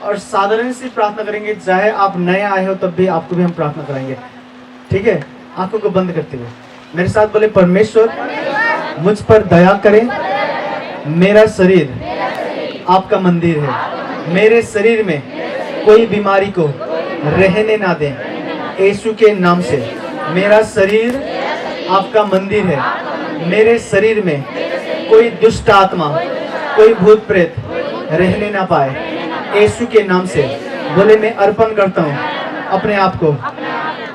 और साधारण सी प्रार्थना करेंगे, चाहे आप नए आए हो तब भी आपको भी हम प्रार्थना कराएंगे, ठीक है। आंखों को बंद करते हुए मेरे साथ बोले, परमेश्वर मुझ पर दया करें, मेरा शरीर आपका मंदिर है, मेरे शरीर में कोई बीमारी को रहने ना दें, यीशु के नाम से। मेरा शरीर आपका मंदिर है, मेरे शरीर में कोई दुष्ट आत्मा, कोई भूत प्रेत रहने ना पाए, यीशु के नाम से। बोले, मैं अर्पण करता हूँ अपने आप को,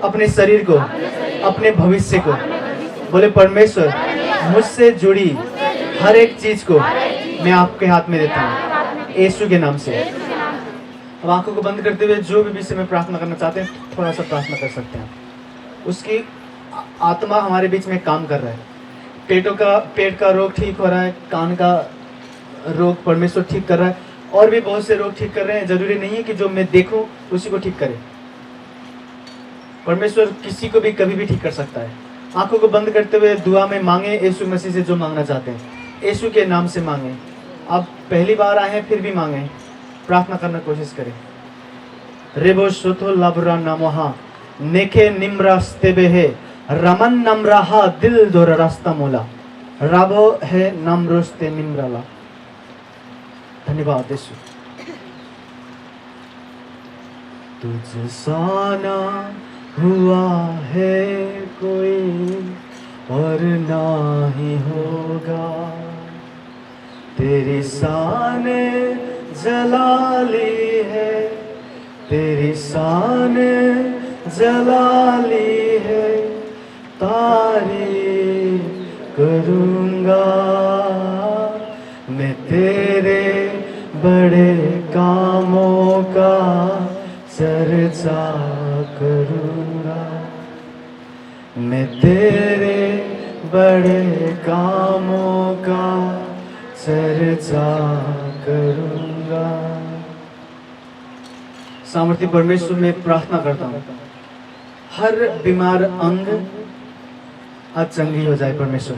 अपने शरीर को, अपने भविष्य को। बोले, परमेश्वर मुझसे जुड़ी हर एक चीज को मैं आपके हाथ में देता हूँ, यीशु के नाम से। अब आंखों को बंद करते हुए जो भी विषय में प्रार्थना करना चाहते हैं, थोड़ा सा प्रार्थना कर सकते हैं। उसकी आत्मा हमारे बीच में काम कर रहा है। पेट का रोग ठीक हो रहा है, कान का रोग परमेश्वर ठीक कर रहा है, और भी बहुत से रोग ठीक कर रहे हैं। जरूरी नहीं है कि जो मैं देखूं उसी को ठीक करे, परमेश्वर किसी को भी कभी भी ठीक कर सकता है। आंखों को बंद करते हुए दुआ में मांगे, यीशु मसीह से जो मांगना चाहते हैं, यीशु के नाम से मांगे। आप पहली बार आए हैं फिर भी मांगे, प्रार्थना करने की कोशिश करें। रेबो सोथो लाबरा नामोहा नेके निम्रास्ते बेहे रमन नमराहा दिल दोर रास्ता मोला राबो है नमरोस्ते निम्राला। धन्यवाद यीशु। तुझ साना हुआ है कोई और ना ही होगा, तेरी शान जलाली है, तेरी शान जलाली है, तारीफ करूँगा मैं तेरे बड़े कामों का चर्चा करूँगा, मैं तेरे बड़े कामों का चर्चा करूँगा। सामर्थ्य परमेश्वर में प्रार्थना करता हूँ, हर बीमार अंग आज चंगी हो जाए। परमेश्वर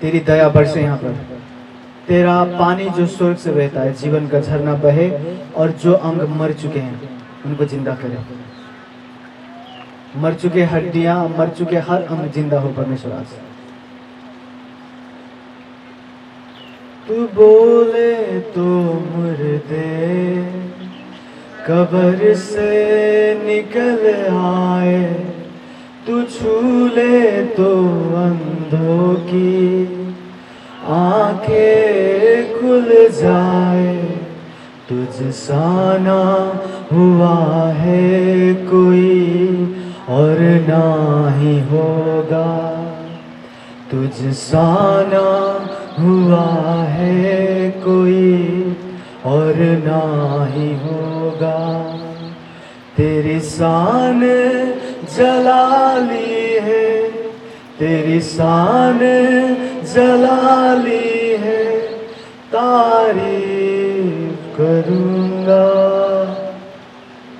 तेरी दया बरसे यहाँ पर, तेरा पानी जो स्वर्ग से बहता है, जीवन का झरना बहे और जो अंग मर चुके हैं उनको जिंदा करे। मर चुके हड्डियां, मर चुके हर अंग जिंदा हो परमेश्वर आज। तू बोले तो मुर्दे कब्र से निकल आए, तू छू ले तो अंधों की आंखें खुल जाए। तुझ सा ना हुआ है कोई और ना ही होगा, तुझ सा ना हुआ है कोई और ना ही होगा। तेरी शान जलाली है, तेरी शान जलाली है, तारीफ करूँगा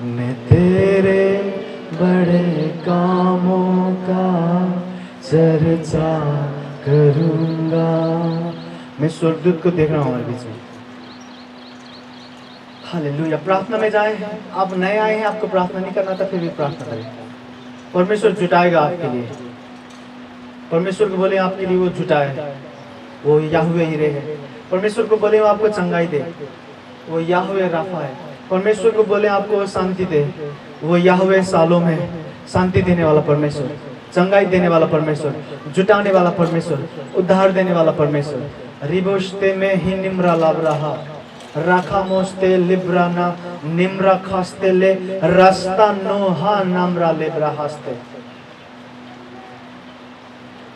मैं तेरे बड़े कामों का चर्चा करूँगा। मैं स्वर्गदूत को देख रहा हूँ हमारे बीच में। हालेलुया। प्रार्थना में जाएं। आप नए आए हैं, आपको प्रार्थना नहीं करना था, फिर भी प्रार्थना करें। परमेश्वर जुटाएगा आपके लिए। परमेश्वर को बोले आपके लिए वो जुटाए, वो याहवे ही रहे। परमेश्वर को बोले वो आपको चंगाई दे, वो याहवे राफा है। परमेश्वर को बोले आपको शांति दे, वो याहवे सालों में शांति देने वाला परमेश्वर, चंगाई देने वाला परमेश्वर, जुटाने वाला परमेश्वर, उद्धार देने वाला परमेश्वर। रिबोस्ते में ही निम्रा लाभ रहा, राखा मोस्ते लिब्राना निम्रा खास्ते ले रास्ता नोहा नामरा लेब्रा हास्ते।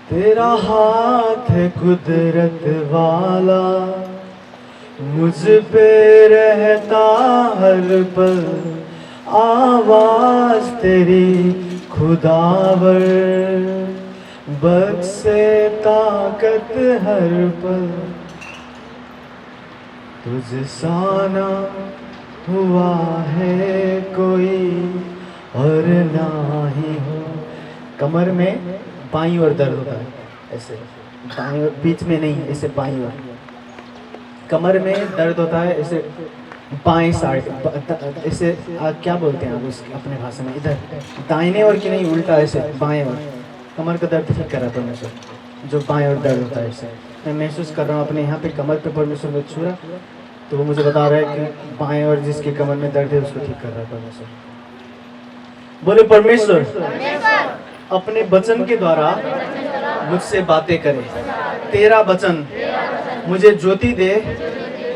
तेरा हाथ है कुदरत वाला, मुझ पे रहता हर पल, आवाज तेरी खुदावर बख्शे ताकत हर पल। तुझ सा ना हुआ है कोई और ना ही हो। कमर में बाईं ओर दर्द होता है, ऐसे दाईं ओर, बीच में नहीं, ऐसे बाईं ओर कमर में दर्द होता है, ऐसे बाएं साइड, इसे क्या बोलते हैं आप उस अपने भाषा में, इधर दाहिने और कि नहीं उल्टा, ऐसे बाएं और, कमर का दर्द ठीक कर रहा है परमेश्वर, जो बाएं और दर्द होता है इससे मैं महसूस कर रहा हूँ अपने यहाँ पे कमर पे परमेश्वर को छू रहा, तो वो मुझे बता रहा है कि बाएं और जिसकी कमर में दर्द है उसको ठीक कर रहा है परमेश्वर। बोले परमेश्वर अपने वचन के द्वारा मुझसे बातें करे, तेरा वचन मुझे ज्योति दे,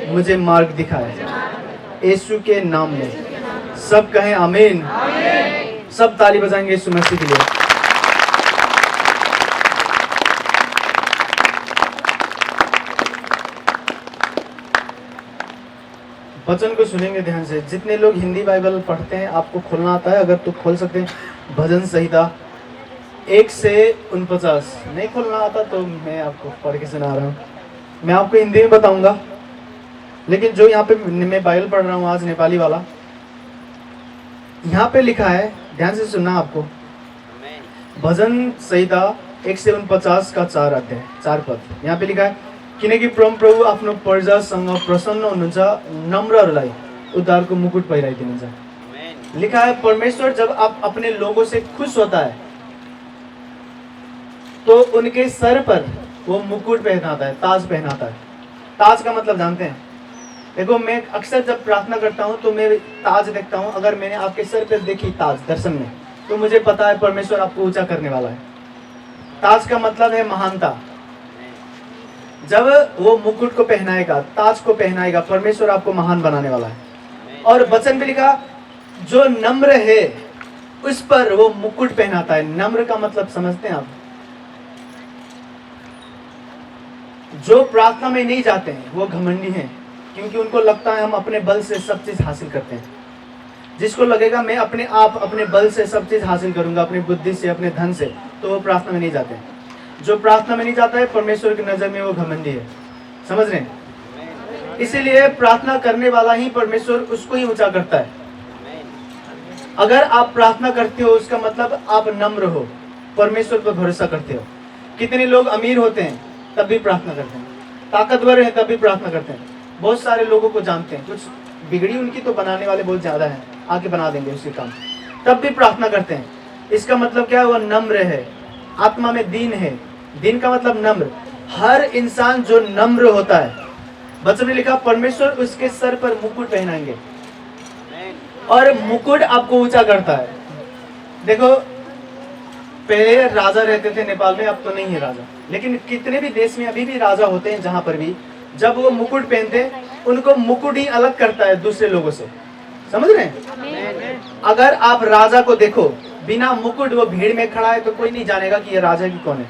मुझे मार्ग दिखाए, यीशु के नाम में। सब कहें आमीन। सब ताली बजाएंगे यीशु मसीह के लिए। वचन को सुनेंगे ध्यान से। जितने लोग हिंदी बाइबल पढ़ते हैं आपको खोलना आता है, अगर तो खोल सकते हैं भजन संहिता 1 से 49। नहीं खोलना आता तो मैं आपको पढ़ के सुना रहा हूँ, मैं आपको हिंदी में बताऊंगा, लेकिन जो यहाँ पे मैं बाइबल पढ़ रहा हूँ आज नेपाली वाला, यहाँ पे लिखा है, ध्यान से सुनना आपको। भजन संहिता 1 से 49 का 4 अध्याय 4 पद, यहाँ पे लिखा है, किनकि परम प्रभु आफ्नो प्रजासँग प्रसन्न हुनुहुन्छ, नम्रहरूलाई उद्धारको मुकुट पहिराइदिनुहुन्छ। लिखा है परमेश्वर जब आप अपने लोगों से खुश होता है तो उनके सर पर वो मुकुट पहनाता है, ताज पहनाता है। ताज का मतलब जानते हैं? देखो मैं अक्सर जब प्रार्थना करता हूँ तो मैं ताज देखता हूँ। अगर मैंने आपके सर पर देखी ताज दर्शन में, तो मुझे पता है परमेश्वर आपको ऊंचा करने वाला है। ताज का मतलब है महानता। जब वो मुकुट को पहनाएगा, ताज को पहनाएगा, परमेश्वर आपको महान बनाने वाला है। और वचन में लिखा, जो नम्र है उस पर वो मुकुट पहनाता है। नम्र का मतलब समझते हैं आप? जो प्रार्थना में नहीं जाते हैं वो घमंडी हैं, क्योंकि उनको लगता है हम अपने बल से सब चीज हासिल करते हैं। जिसको लगेगा मैं अपने आप अपने बल से सब चीज हासिल करूंगा, अपनी बुद्धि से, अपने धन से, तो वो प्रार्थना में नहीं जाते हैं। जो प्रार्थना में नहीं जाता है परमेश्वर की नजर में वो घमंडी है। समझ रहे हैं? इसीलिए प्रार्थना करने वाला ही परमेश्वर उसको ही ऊंचा करता है। अगर आप प्रार्थना करते हो उसका मतलब आप नम्र हो, परमेश्वर पर भरोसा करते हो। कितने लोग अमीर होते हैं तब भी प्रार्थना करते हैं, ताकतवर हैं तब भी प्रार्थना करते हैं, बहुत सारे लोगों को जानते हैं, कुछ बिगड़ी उनकी तो बनाने वाले बहुत ज्यादा हैं, आके बना देंगे उसके काम, तब भी प्रार्थना करते हैं। इसका मतलब क्या है? वो नम्र है, आत्मा में दीन है। दीन का मतलब नम्र। हर इंसान जो नम्र होता है, वचन में लिखा परमेश्वर उसके सर पर मुकुट पहनाएंगे, और मुकुट आपको ऊंचा करता है। देखो पहले राजा रहते थे नेपाल में, अब तो नहीं है राजा, लेकिन कितने भी देश में अभी भी राजा होते हैं, जहां पर भी जब वो मुकुट पहनते हैं उनको मुकुट ही अलग करता है दूसरे लोगों से। समझ रहे हैं? अगर आप राजा को देखो बिना मुकुट, वो भीड़ में खड़ा है तो कोई नहीं जानेगा कि ये राजा की कौन है,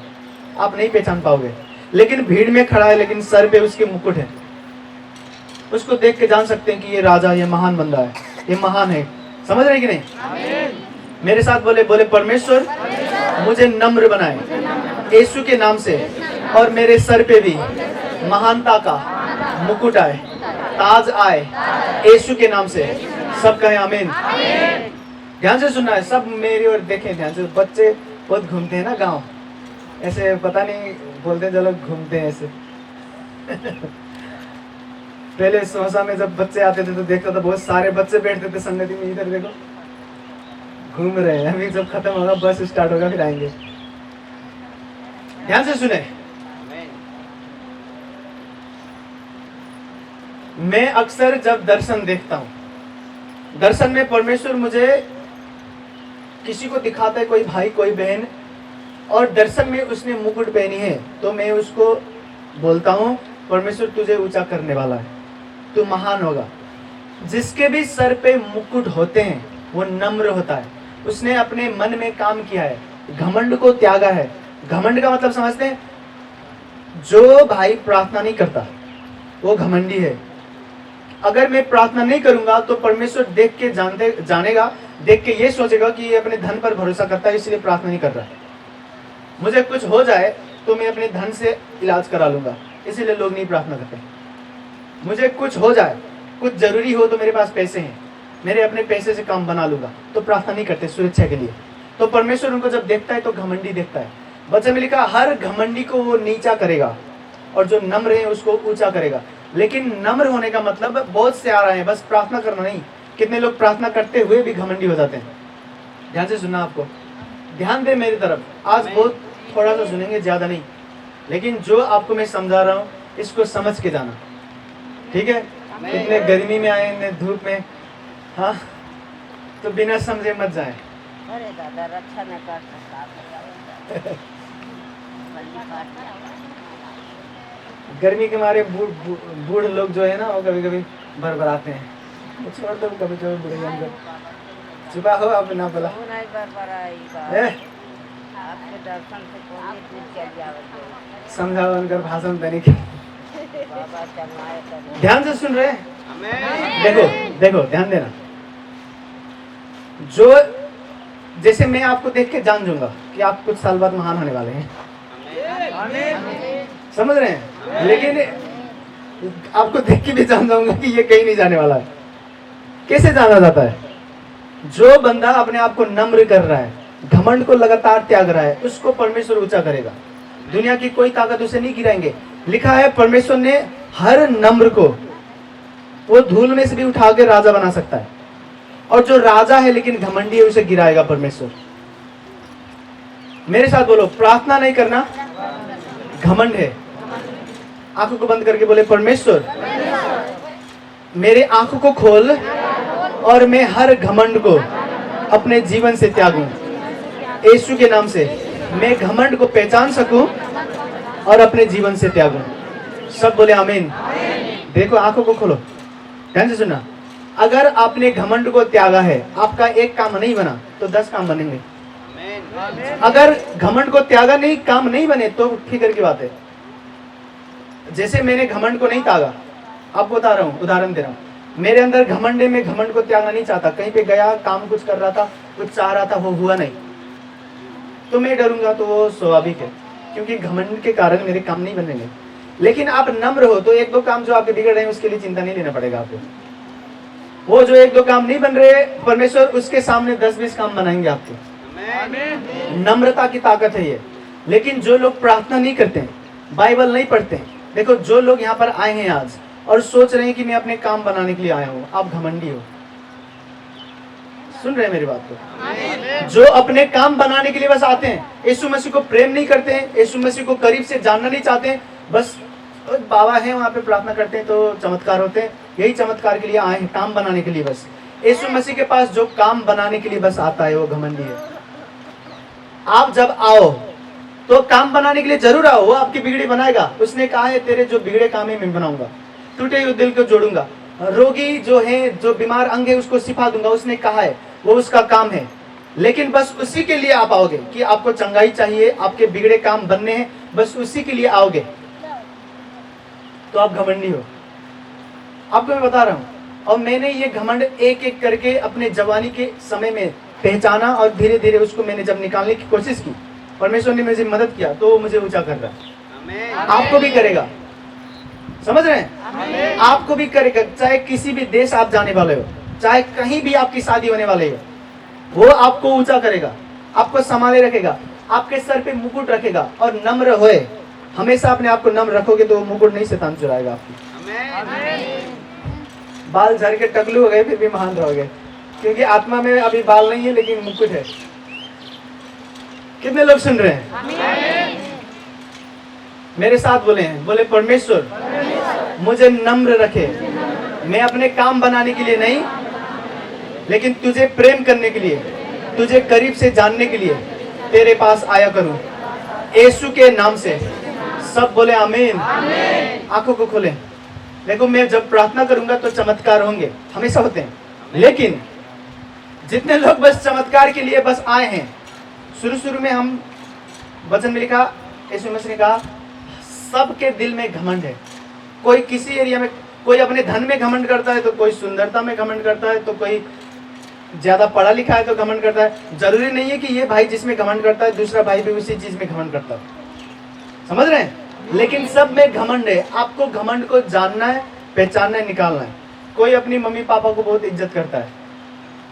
आप नहीं पहचान पाओगे। लेकिन भीड़ में खड़ा है लेकिन सर पे उसके मुकुट है, उसको देख के जान सकते हैं कि ये राजा, ये महान बंदा है, ये महान है। समझ रहे हैं कि नहीं? मेरे साथ बोले परमेश्वर मुझे नम्र बनाए यीशु के नाम से, और मेरे सर पे भी महानता का मुकुट आए, ताज आए यीशु के नाम से। सब कहें आमीन। ध्यान से सुनना है, सब मेरी ओर देखें ध्यान से। बच्चे बहुत घूमते हैं ना गांव, ऐसे पता नहीं बोलते हैं, चलो घूमते हैं ऐसे। पहले सोसा में जब बच्चे आते थे तो देखता था बहुत सारे बच्चे बैठते थे संगति में, इधर देखो घूम रहे हैं। अभी जब खत्म होगा, बस स्टार्ट होगा, फिर आएंगे। ध्यान से सुने, मैं अक्सर जब दर्शन देखता हूं, दर्शन में परमेश्वर मुझे किसी को दिखाता है, कोई भाई कोई बहन, और दर्शन में उसने मुकुट पहनी है, तो मैं उसको बोलता हूं परमेश्वर तुझे ऊंचा करने वाला है, तू महान होगा। जिसके भी सर पे मुकुट होते हैं वो नम्र होता है, उसने अपने मन में काम किया है, घमंड को त्यागा है। घमंड का मतलब समझते हैं? जो भाई प्रार्थना नहीं करता वो घमंडी है। अगर मैं प्रार्थना नहीं करूंगा तो परमेश्वर देख के जानेगा, देख के ये सोचेगा कि ये अपने धन पर भरोसा करता है, इसलिए प्रार्थना नहीं कर रहा। मुझे कुछ हो जाए तो मैं अपने धन से इलाज करा लूंगा, इसीलिए लोग नहीं प्रार्थना करते। मुझे कुछ हो जाए, कुछ जरूरी हो तो मेरे पास पैसे हैं, मेरे अपने पैसे से काम बना लूंगा, तो प्रार्थना नहीं करते सुरक्षा के लिए। तो परमेश्वर उनको जब देखता है तो घमंडी देखता है। वचन में लिखा हर घमंडी को वो नीचा करेगा और जो नम्र है उसको ऊंचा करेगा। लेकिन नम्र होने का मतलब बहुत से आ रहे हैं, बस प्रार्थना करना नहीं। कितने लोग प्रार्थना करते हुए भी घमंडी हो जाते हैं। ध्यान से सुनना, आपको ध्यान दे मेरी तरफ। आज बहुत थोड़ा सा सुनेंगे, ज्यादा नहीं, लेकिन जो आपको मैं समझा रहा हूँ इसको समझ के जाना, ठीक है। इतने गर्मी में आए, इतने धूप में, हाँ, तो बिना समझे मत जाए। अरे दादा रक्षा न कर सकता गर्मी के मारे बूढ़ लोग जो है ना, वो कभी कभी बरबराते हैं। तो छोड़ दो, कभी कभी बुढ़े हमको छुपा हो, आप ना बोला नहीं बरबराई आपके दर्शन से कोई दूर चल जावे। समझाओ उनकर भाषण देने की। बाबा चलवाए कर ध्यान से सुन रहे हैं? देखो देखो, ध्यान देना। जो जैसे मैं आपको देख के जान जाऊंगा कि आप कुछ साल बाद महान होने वाले हैं, समझ रहे हैं? लेकिन आपको देख के भी जान जाऊंगा कि ये कहीं नहीं जाने वाला है। कैसे जाना जाता है? जो बंदा अपने आप को नम्र कर रहा है, घमंड को लगातार त्याग रहा है, उसको परमेश्वर ऊंचा करेगा। दुनिया की कोई ताकत उसे नहीं गिराएंगे। लिखा है परमेश्वर ने हर नम्र को वो धूल में से भी उठा के राजा बना सकता है, और जो राजा है लेकिन घमंडी है उसे गिराएगा परमेश्वर। मेरे साथ बोलो, प्रार्थना नहीं करना घमंड है। आंखों को बंद करके बोले, परमेश्वर मेरे आंखों को खोल और मैं हर घमंड को अपने जीवन से त्यागूं। यीशु के नाम से मैं घमंड को पहचान सकूं और अपने जीवन से त्यागूं। सब बोले आमीन। देखो, आंखों को खोलो, ध्यान से सुनना। अगर आपने घमंड को त्यागा है, आपका एक काम नहीं बना तो 10 काम बनेंगे। अगर घमंड को त्यागा नहीं, काम नहीं बने तो फिक्र की बात है। जैसे मैंने घमंड को नहीं त्यागा, आपको बता रहा हूँ, उदाहरण दे रहा हूँ। मेरे अंदर घमंड है, मैं घमंड को त्यागना नहीं चाहता। कहीं पे गया, काम कुछ कर रहा था, कुछ चाह रहा था, वो हुआ नहीं, तो मैं डरूंगा, तो वो स्वाभाविक है, क्योंकि घमंड के कारण मेरे काम नहीं बनेंगे। लेकिन आप नम्र हो तो 1-2 काम जो आपके बिगड़ रहे हैं उसके लिए चिंता नहीं लेना पड़ेगा आपको। वो जो 1-2 काम नहीं बन रहे, परमेश्वर उसके सामने 10-20 काम बनाएंगे आपके। नम्रता की ताकत है ये। लेकिन जो लोग प्रार्थना नहीं करते हैं, बाइबल नहीं पढ़ते हैं, देखो, जो लोग यहाँ पर आए हैं आज और सोच रहे हैं कि मैं अपने काम बनाने के लिए आया हूँ, आप घमंडी हो। सुन रहे हैं मेरी बात को? जो अपने काम बनाने के लिए बस आते हैं, यीशु मसीह को प्रेम नहीं करते हैं, यीशु मसीह को करीब से जानना नहीं चाहते हैं, बस बाबा है वहां पे प्रार्थना करते हैं तो चमत्कार होते हैं, यही चमत्कार के लिए आए हैं, काम बनाने के लिए बस। यीशु मसीह के पास जो काम बनाने के लिए बस आता है वो घमंडी है। आप जब आओ तो काम बनाने के लिए जरूर आओ, वो आपकी बिगड़ी बनाएगा। उसने कहा है, तेरे जो बिगड़े काम है मैं बनाऊंगा, टूटे हुए दिल को जोड़ूंगा, रोगी जो है, जो बीमार अंग है उसको शिफा दूंगा, उसने कहा है, वो उसका काम है। लेकिन बस उसी के लिए आप आओगे कि आपको चंगाई चाहिए, आपके बिगड़े काम बनने हैं, बस उसी के लिए आओगे तो आप घमंडी हो। आपको मैं बता रहा हूं, और मैंने ये घमंड एक एक करके अपने जवानी के समय में पहचाना, और धीरे धीरे उसको मैंने जब निकालने की कोशिश की, परमेश्वर ने मुझे मदद किया, तो वो मुझे ऊंचा कर रहा है। आपको भी करेगा, समझ रहे हैं? आपको भी करेगा। चाहे किसी भी देश आप जाने वाले हो, चाहे कहीं भी आपकी शादी होने वाली हो, वो आपको ऊंचा करेगा, आपको संभाले रखेगा, आपके सर पे मुकुट रखेगा। और नम्र होए, हमेशा अपने आप को नम्र रखोगे तो मुकुट नहीं शैतान चुराएगा आपकी। बाल झड़ के टकलू हो गए फिर भी महान रहोगे, क्योंकि आत्मा में अभी बाल नहीं है लेकिन मुकुट है। कितने लोग सुन रहे हैं? मेरे साथ बोले हैं, बोले, परमेश्वर मुझे नम्र रखे, मैं अपने काम बनाने के लिए नहीं, लेकिन तुझे प्रेम करने के लिए, तुझे करीब से जानने के लिए तेरे पास आया करूं, यीशु के नाम से। सब बोले आमीन। आंखों को खोलें। देखो, मैं जब प्रार्थना करूंगा तो चमत्कार होंगे, हमेशा होते हैं। लेकिन जितने लोग बस चमत्कार के लिए बस आए हैं, शुरू में हम वचन में लिखा, यीशु मसीह ने कहा, सबके दिल में घमंड है। कोई किसी एरिया में, कोई अपने धन में घमंड करता है, तो कोई सुंदरता में घमंड करता है, तो कोई ज्यादा पढ़ा लिखा है तो घमंड करता है। जरूरी नहीं है कि ये भाई जिसमें घमंड करता है दूसरा भाई भी उसी चीज में घमंड करता है, समझ रहे हैं? लेकिन सब में घमंड है। आपको घमंड को जानना है, पहचानना है, निकालना है। कोई अपनी मम्मी पापा को बहुत इज्जत करता है,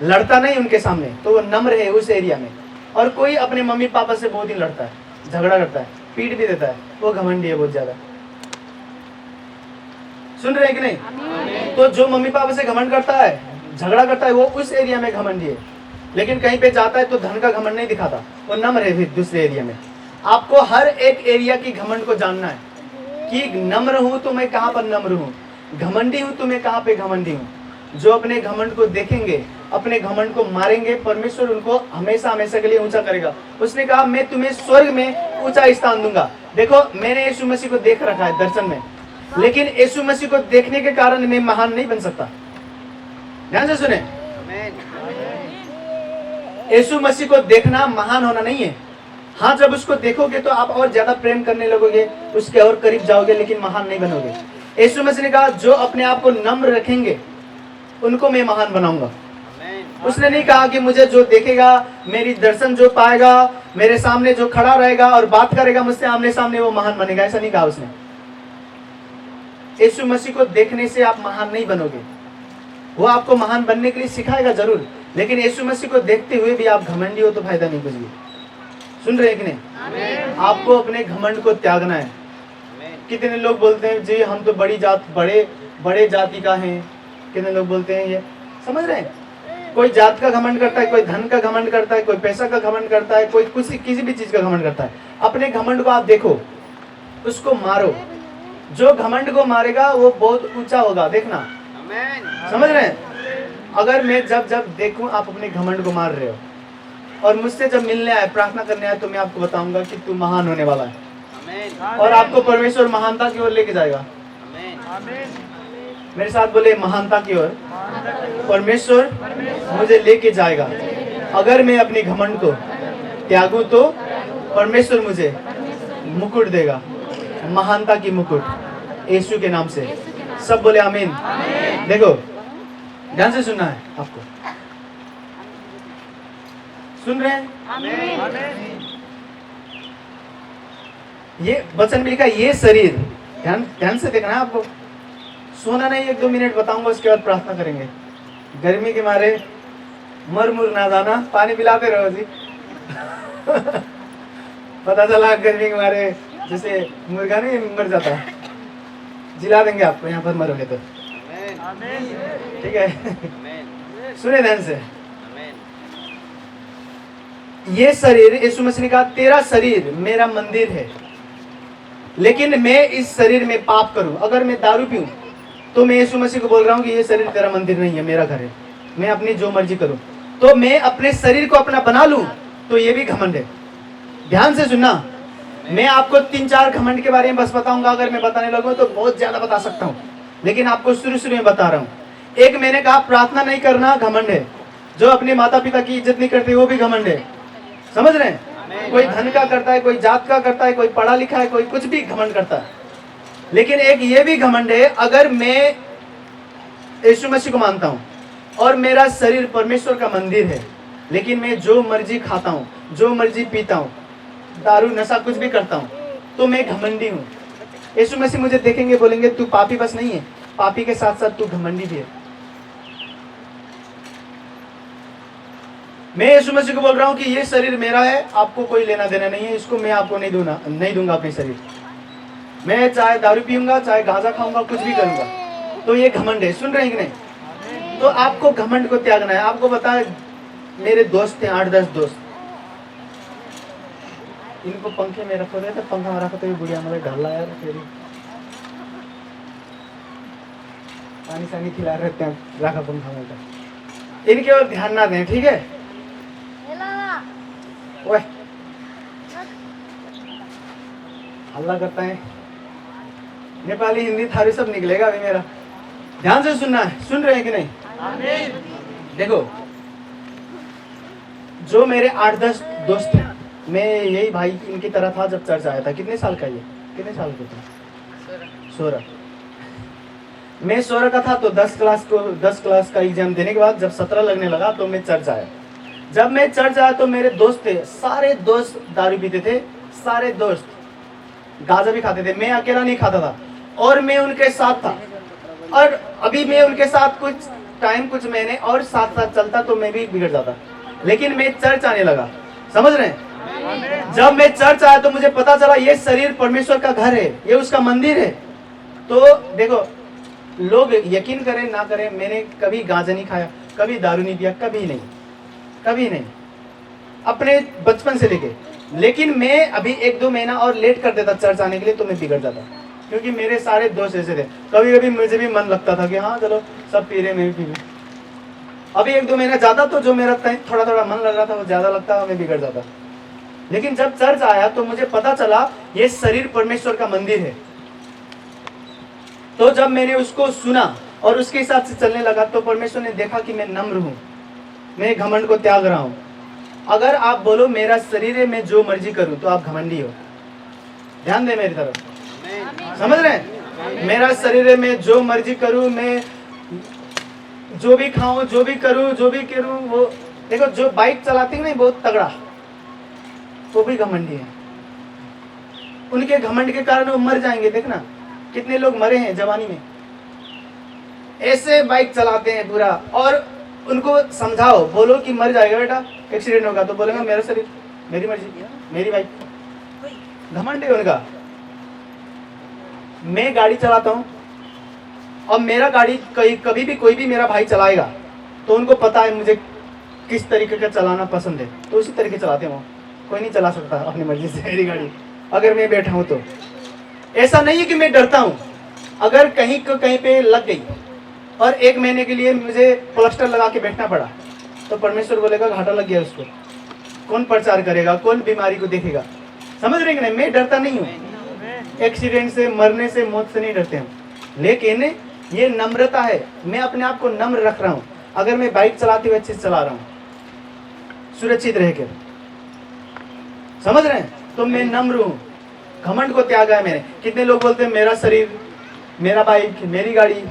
लड़ता नहीं उनके सामने, तो वो नम्र है उस एरिया में। और कोई अपने मम्मी पापा से बहुत ही लड़ता है, झगड़ा करता है, पीट भी देता है, वो घमंडी है बहुत ज्यादा। सुन रहे हैं कि नहीं? तो जो मम्मी पापा से घमंड करता है, झगड़ा करता है, वो उस एरिया में घमंडी है। लेकिन कहीं पे जाता है तो धन का घमंड नहीं दिखाता, वो नम्र है फिर दूसरे एरिया में। आपको हर एक एरिया की घमंड को जानना है कि नम्र हूं तो मैं कहां पर नम्र हूं, घमंडी हूं तो मैं कहां पे घमंडी हूं। जो अपने घमंड को देखेंगे, अपने घमंड को मारेंगे, परमेश्वर उनको हमेशा हमेशा के लिए ऊंचा करेगा। उसने कहा मैं तुम्हें स्वर्ग में ऊंचा स्थान दूंगा। देखो मैंने यीशु मसीह को देख रखा है दर्शन में, लेकिन यीशु मसीह को देखने के कारण मैं महान नहीं बन सकता। ध्यान से सुने, यीशु मसीह को देखना महान होना नहीं है। हाँ, जब उसको देखोगे तो आप और ज्यादा प्रेम करने लगोगे, उसके और करीब जाओगे, लेकिन महान नहीं बनोगे। यीशु मसीह ने कहा जो अपने आप को नम्र रखेंगे उनको मैं महान बनाऊंगा। उसने नहीं कहा कि मुझे जो देखेगा, मेरी दर्शन जो पाएगा, मेरे सामने जो खड़ा रहेगा और बात करेगा मुझसे आमने सामने, वो महान बनेगा। ऐसा नहीं कहा उसने। यीशु मसीह को देखने से आप महान नहीं बनोगे। वो आपको महान बनने के लिए सिखाएगा जरूर, लेकिन यीशु मसीह को देखते हुए भी आप घमंडी हो तो फायदा नहीं कुछ भी। सुन रहे हैं कि नहीं? आपको अपने घमंड को त्यागना है। कितने लोग बोलते हैं जी हम तो बड़े जाति का हैं। कितने लोग बोलते हैं ये, समझ रहे हैं? कोई जात का घमंड करता है, कोई धन का घमंड करता है, कोई पैसा का घमंड करता है, कोई किसी भी चीज का घमंड करता है। अपने घमंड को आप देखो, उसको मारो। जो घमंड को मारेगा वो बहुत ऊंचा होगा, देखना। समझ रहे हैं? अगर मैं जब देखूं आप अपने घमंड को मार रहे हो और मुझसे जब मिलने आए, प्रार्थना करने आए, तो मैं आपको बताऊंगा कि तू महान होने वाला है और आपको परमेश्वर महानता की ओर लेके जाएगा। मेरे साथ बोले, महानता की ओर परमेश्वर मुझे लेके जाएगा। अगर मैं अपनी घमंड को त्यागूं तो परमेश्वर मुझे मुकुट देगा, महानता की मुकुट, यीशु के नाम से। सब बोले आमीन। देखो ध्यान से सुनना है आपको, सुन रहे हैं? ये वचन में लिखा, ये शरीर, ध्यान से देखना है आपको। सोना नहीं, 1-2 मिनट बताऊंगा, उसके बाद प्रार्थना करेंगे। गर्मी के मारे मर ना जाना, पानी पिलाते रहो जी। पता चला गर्मी के मारे जैसे मुर्गा नहीं मर जाता, जिला देंगे आपको यहाँ पर मरोगे तो। ठीक है, सुने ध्यान से। ये शरीर, यीशु मसीह ने कहा तेरा शरीर मेरा मंदिर है, लेकिन मैं इस शरीर में पाप करूं, अगर मैं दारू पीऊं तो मैं यीशु मसीह को बोल रहा हूं कि ये शरीर तेरा मंदिर नहीं है, मेरा घर है, मैं अपनी जो मर्जी करूं। तो मैं अपने शरीर को अपना बना लूं तो ये भी घमंड है। ध्यान से सुनना, मैं आपको 3-4 घमंड के बारे में बस बताऊंगा। अगर मैं बताने लगूं तो बहुत ज्यादा बता सकता हूं, लेकिन आपको शुरू में बता रहा हूं। एक, मैंने कहा प्रार्थना नहीं करना घमंड है। जो अपने माता पिता की इज्जत नहीं करते वो भी घमंड है। समझ रहे हैं? कोई धन का करता है, कोई जात का करता है, कोई पढ़ा लिखा है, कोई कुछ भी घमंड करता है। लेकिन एक ये भी घमंड है, अगर मैं यीशु मसीह को मानता हूं और मेरा शरीर परमेश्वर का मंदिर है, लेकिन मैं जो मर्जी खाता हूं, जो मर्जी पीता हूं, दारू नशा कुछ भी करता हूं, तो मैं घमंडी हूं। यीशु मसीह मुझे देखेंगे, बोलेंगे तू पापी बस नहीं है, पापी के साथ साथ तू घमंडी भी है। मैं यीशु मसीह को बोल रहा हूं कि ये शरीर मेरा है, आपको कोई लेना देना नहीं है, इसको मैं आपको नहीं दूंगा अपने शरीर। मैं चाहे दारू पीऊंगा, चाहे गांजा खाऊंगा, कुछ भी करूंगा, तो ये घमंड है। सुन रहे हैं कि नहीं? तो आपको घमंड को त्यागना है। आपको पता है, मेरे दोस्त थे 8-10 दोस्त, इनको पंखे में रखो थे, पंखा में रखो तो बुढ़िया मेरे ढल्ला यार, फिर पानी सानी खिला रहते हैं, रखा पंखा में। इनके ओर ध्यान ना दें, ठीक है? ओए हल्ला करता है, नेपाली हिंदी थारी सब निकलेगा अभी मेरा। ध्यान से सुनना है, सुन रहे हैं कि नहीं? देखो, जो मेरे 8-10 दोस्त हैं, मैं यही भाई इनकी तरह था जब चर्च आया था। कितने साल का ये, कितने साल का था? 16। मैं 16 का था तो 10 क्लास का एग्जाम देने के बाद जब 17 लगने लगा तो मैं चर्च आया। जब मैं चर्च आया तो मेरे दोस्त थे, सारे दोस्त दारू पीते थे, सारे दोस्त गांजा भी खाते थे, मैं अकेला नहीं खाता था और मैं उनके साथ था। और अभी मैं उनके साथ कुछ टाइम, कुछ महीने और साथ साथ चलता तो मैं भी बिगड़ जाता, लेकिन मैं चर्च आने लगा। समझ रहे हैं? जब मैं चर्च आया तो मुझे पता चला ये शरीर परमेश्वर का घर है, ये उसका मंदिर है। तो देखो, लोग यकीन करें ना करें, मैंने कभी गांजा नहीं खाया, कभी दारू नहीं पिया, कभी नहीं, कभी नहीं, अपने बचपन से लेके। लेकिन मैं अभी 1-2 महीना और लेट कर देता चर्च आने के लिए तो मैं बिगड़ जाता, क्योंकि मेरे सारे दोस्त ऐसे थे। कभी कभी मुझे भी मन लगता था कि हाँ चलो सब पी रहे मैं भी पी लूं। अभी 1-2 महीना जाता तो जो मेरा थोड़ा थोड़ा मन लग रहा था वो ज्यादा लगता, मैं बिगड़ जाता। लेकिन जब चर्च आया तो मुझे पता चला ये शरीर परमेश्वर का मंदिर है। तो जब मैंने उसको सुना और उसके हिसाब से चलने लगा तो परमेश्वर ने देखा कि मैं नम्र हूं, मैं घमंड को त्याग रहा हूं। अगर आप बोलो मेरा शरीर है मैं जो मर्जी करूं तो आप घमंडी हो। ध्यान दे मेरी तरफ, समझ रहे हैं? मेरा शरीर है मैं जो मर्जी करूं, मैं जो भी खाऊं, जो भी करूं वो देखो, जो बाइक चलाती है ना बहुत तगड़ा, वो भी घमंडी है। उनके घमंड के कारण वो मर जाएंगे। देखना कितने लोग मरे हैं जवानी में, ऐसे बाइक चलाते हैं पूरा। और उनको समझाओ, बोलो कि मर जाएगा बेटा, एक्सीडेंट होगा, तो बोलेगा मेरा शरीर, मेरी मर्जी, मेरी बाइक। घमंड है उनका। मैं गाड़ी चलाता हूं और मेरा गाड़ी कभी भी कोई भी मेरा भाई चलाएगा तो उनको पता है मुझे किस तरीके का चलाना पसंद है, तो उसी तरीके चलाते हैं। वो कोई नहीं चला सकता अपनी मर्जी से मेरी गाड़ी, अगर मैं बैठा हूं तो। ऐसा नहीं है कि मैं डरता हूं। अगर कहीं पे लग गई और 1 महीने के लिए मुझे प्लास्टर लगा के बैठना पड़ा तो परमेश्वर बोलेगा घाटा लग गया उसको, कौन प्रचार करेगा, कौन बीमारी को देखेगा। समझ रहे हैं कि नहीं? मैं डरता नहीं हूँ एक्सीडेंट से, मरने से, मौत से नहीं डरते हम। लेकिन ये नम्रता है, मैं अपने आप को नम्र रख रहा हूँ। अगर मैं बाइक चलाती हुए अच्छे से चला रहा हूँ सुरक्षित रह कर, समझ रहे हैं? तो मैं नम्र हूँ, घमंड को त्यागा है मैंने। कितने लोग बोलते हैं मेरा शरीर, मेरा बाइक, मेरी गाड़ी,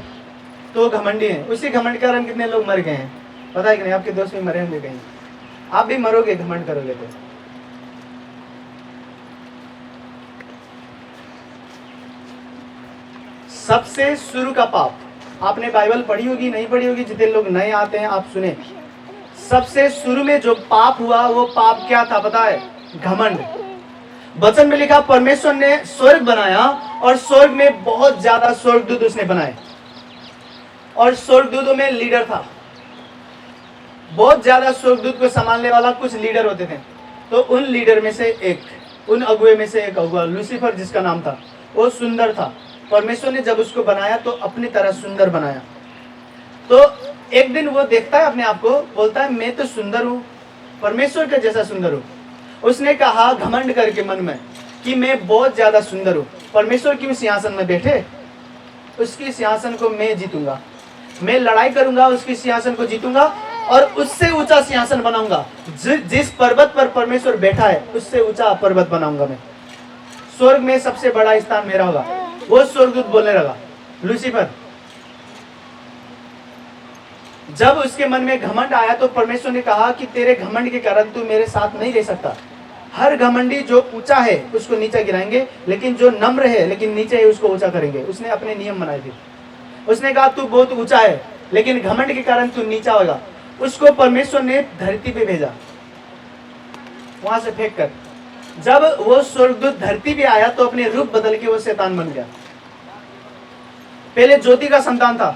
तो घमंडी है। उसी घमंड के कारण कितने लोग मर गए हैं, पता है कि नहीं? आपके दोस्त भी मरे होंगे कहीं, आप भी मरोगे घमंड करोगे तो। सबसे शुरू का पाप, आपने बाइबल पढ़ी होगी, नहीं पढ़ी होगी, जितने लोग नए आते हैं आप सुने। सबसे शुरू में जो पाप हुआ वो पाप क्या था पता है? घमंड। वचन में लिखा परमेश्वर ने स्वर्ग बनाया और स्वर्ग में बहुत ज्यादा स्वर्गदूत उसने बनाए, और स्वर्गदूतों में लीडर था। बहुत ज्यादा स्वर्गदूत को संभालने वाला कुछ लीडर होते थे। तो उन लीडर में से एक, उन अगुए में से एक अगुआ लूसीफर जिसका नाम था, वो सुंदर था। परमेश्वर ने जब उसको बनाया तो अपनी तरह सुंदर बनाया। तो एक दिन वो देखता है अपने आप को, बोलता है मैं तो सुंदर हूं, परमेश्वर के जैसा सुंदर हूं। उसने कहा घमंड करके मन में कि मैं बहुत ज्यादा सुंदर हूं, परमेश्वर क्यों सिंहासन में बैठे, उसकी सिंहासन को मैं जीतूंगा, मैं लड़ाई करूंगा, उसकी सिंहासन को जीतूंगा और उससे ऊंचा सिंहासन बनाऊंगा। जिस पर्वत पर परमेश्वर बैठा है उससे ऊंचा पर्वत बनाऊंगा मैं, स्वर्ग में सबसे बड़ा स्थान मेरा होगा। वो स्वर्गदूत बोलने लगा, लूसीफर। जब उसके मन में घमंड आया तो परमेश्वर ने कहा कि तेरे घमंड के कारण तू मेरे साथ नहीं रह सकता। हर घमंडी जो ऊंचा है उसको नीचे गिराएंगे, लेकिन जो नम्र है लेकिन नीचे है उसको ऊंचा करेंगे। उसने अपने नियम बनाए थे। उसने कहा तू बहुत ऊंचा है लेकिन घमंड के कारण तू नीचा होगा। उसको परमेश्वर ने धरती पे भेजा, वहां से फेंक कर। जब वो स्वर्गदूत धरती पे आया तो अपने रूप बदल के वो शैतान बन गया। पहले ज्योति का संतान था,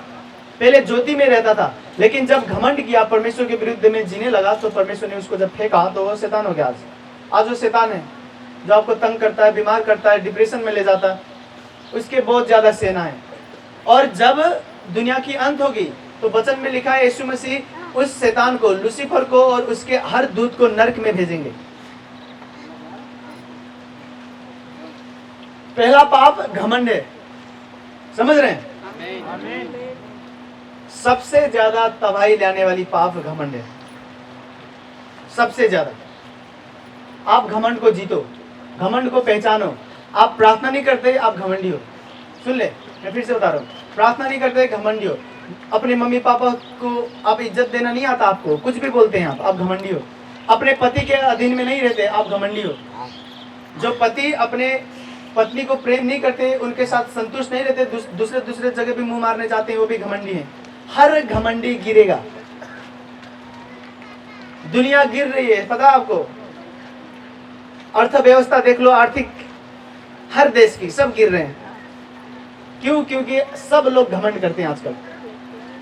पहले ज्योति में रहता था, लेकिन जब घमंड किया, परमेश्वर के विरुद्ध में जीने लगा तो परमेश्वर ने उसको जब फेंका तो वो शैतान हो गया। आज वो शैतान है जो आपको तंग करता है, बीमार करता है, डिप्रेशन में ले जाता है। उसके बहुत ज्यादा सेना है। और जब दुनिया की अंत होगी तो वचन में लिखा है यीशु मसीह उस शैतान को, लूसीफर को और उसके हर दूत को नरक में भेजेंगे। पहला पाप घमंड है, समझ रहे हैं? सबसे ज्यादा तबाही लाने वाली पाप घमंड है, सबसे ज्यादा। आप घमंड को जीतो, घमंड को पहचानो। आप प्रार्थना नहीं करते, आप घमंडी हो। सुन ले, मैं फिर से बता रहा हूँ, प्रार्थना नहीं करते, घमंडी हो। अपने मम्मी पापा को आप इज्जत देना नहीं आता, आपको कुछ भी बोलते हैं आप घमंडी हो। अपने पति के अधीन में नहीं रहते, आप घमंडी हो। जो पति अपने पत्नी को प्रेम नहीं करते, उनके साथ संतुष्ट नहीं रहते, दूसरे जगह भी मुंह मारने जाते हैं, वो भी घमंडी हैं। हर घमंडी गिरेगा। दुनिया गिर रही है, पता आपको? अर्थव्यवस्था देख लो, आर्थिक हर देश की सब गिर रहे हैं। क्यों? क्योंकि सब लोग घमंड करते हैं आजकल,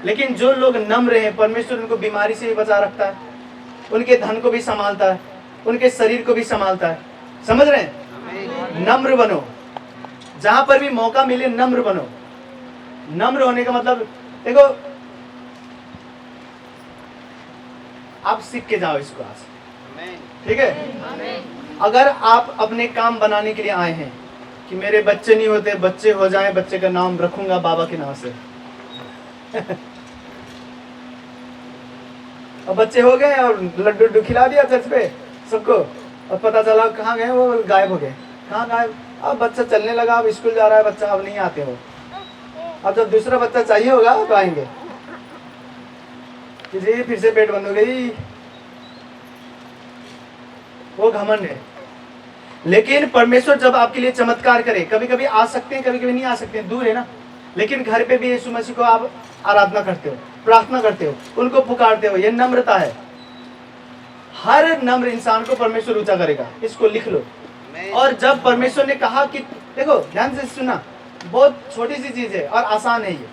लेकिन जो लोग नम्र हैं परमेश्वर उनको बीमारी से भी बचा रखता है, उनके धन को भी संभालता है, उनके शरीर को भी संभालता है। समझ रहे हैं? नम्र बनो, जहां पर भी मौका मिले नम्र बनो। नम्र होने का मतलब देखो, आप सीख के जाओ इसको आज, ठीक है? अगर आप अपने काम बनाने के लिए आए हैं कि मेरे बच्चे नहीं होते, बच्चे हो जाएं, बच्चे का नाम रखूंगा बाबा के नाम से अब बच्चे हो गए और लड्डू उड्डू खिला दिया चर्च पे सबको, और पता चला कहाँ गए, वो गायब हो गए। कहाँ गायब? अब बच्चा चलने लगा, अब स्कूल जा रहा है बच्चा, अब नहीं आते हो। अब जब दूसरा बच्चा चाहिए होगा तो आएंगे कि जी फिर से पेट बंद हो गई। वो घमंड है। लेकिन परमेश्वर जब आपके लिए चमत्कार करे, कभी कभी आ सकते हैं, कभी कभी नहीं आ सकते हैं, दूर है ना, लेकिन घर पे भी यीशु मसीह को आप आराधना करते हो, प्रार्थना करते हो, उनको पुकारते हो, ये नम्रता है। हर नम्र इंसान को परमेश्वर ऊंचा करेगा, इसको लिख लो। और जब परमेश्वर ने कहा कि देखो ध्यान से सुना, बहुत छोटी सी चीज है और आसान है, ये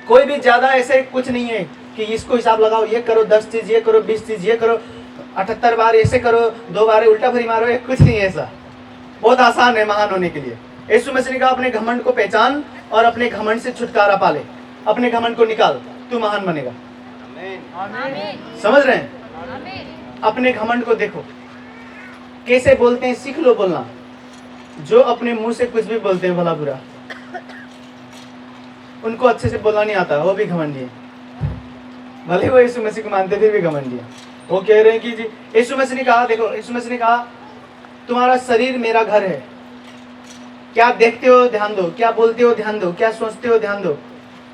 कोई भी ज्यादा ऐसे कुछ नहीं है कि इसको हिसाब लगाओ, ये करो 10 चीज, ये करो 20 चीज, ये करो 78 बार ऐसे करो, 2 बार उल्टा फरी मारो, ये कुछ नहीं है ऐसा। बहुत आसान है महान होने के लिए। यीशु मसीह ने कहा अपने घमंड को पहचान और अपने घमंड से छुटकारा पा ले, अपने घमंड को निकाल, तू महान बनेगा। समझ रहे हैं? अपने घमंड को देखो कैसे बोलते हैं, सीख लो बोलना। जो अपने मुंह से कुछ भी बोलते हैं भला बुरा, उनको अच्छे से बोलना नहीं आता, वो भी घमंडी है। भले वो यीशु मसीह को मानते फिर भी घमंडी है। वो कह रहे हैं कि जी यीशु मसीह ने कहा, देखो यीशु मसीह ने कहा तुम्हारा शरीर मेरा घर है। क्या देखते हो ध्यान दो, क्या बोलते हो ध्यान दो, क्या सोचते हो ध्यान दो,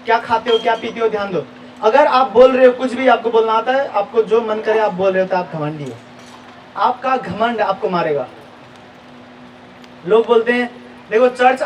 क्या खाते हो क्या पीते हो ध्यान दो। अगर आप बोल रहे हो, कुछ भी आपको बोलना आता है, आपको जो मन करे आप बोल रहे हो, तो आप घमंडी हो। आपका घमंड आपको मारेगा। लोग बोलते हैं देखो चर्च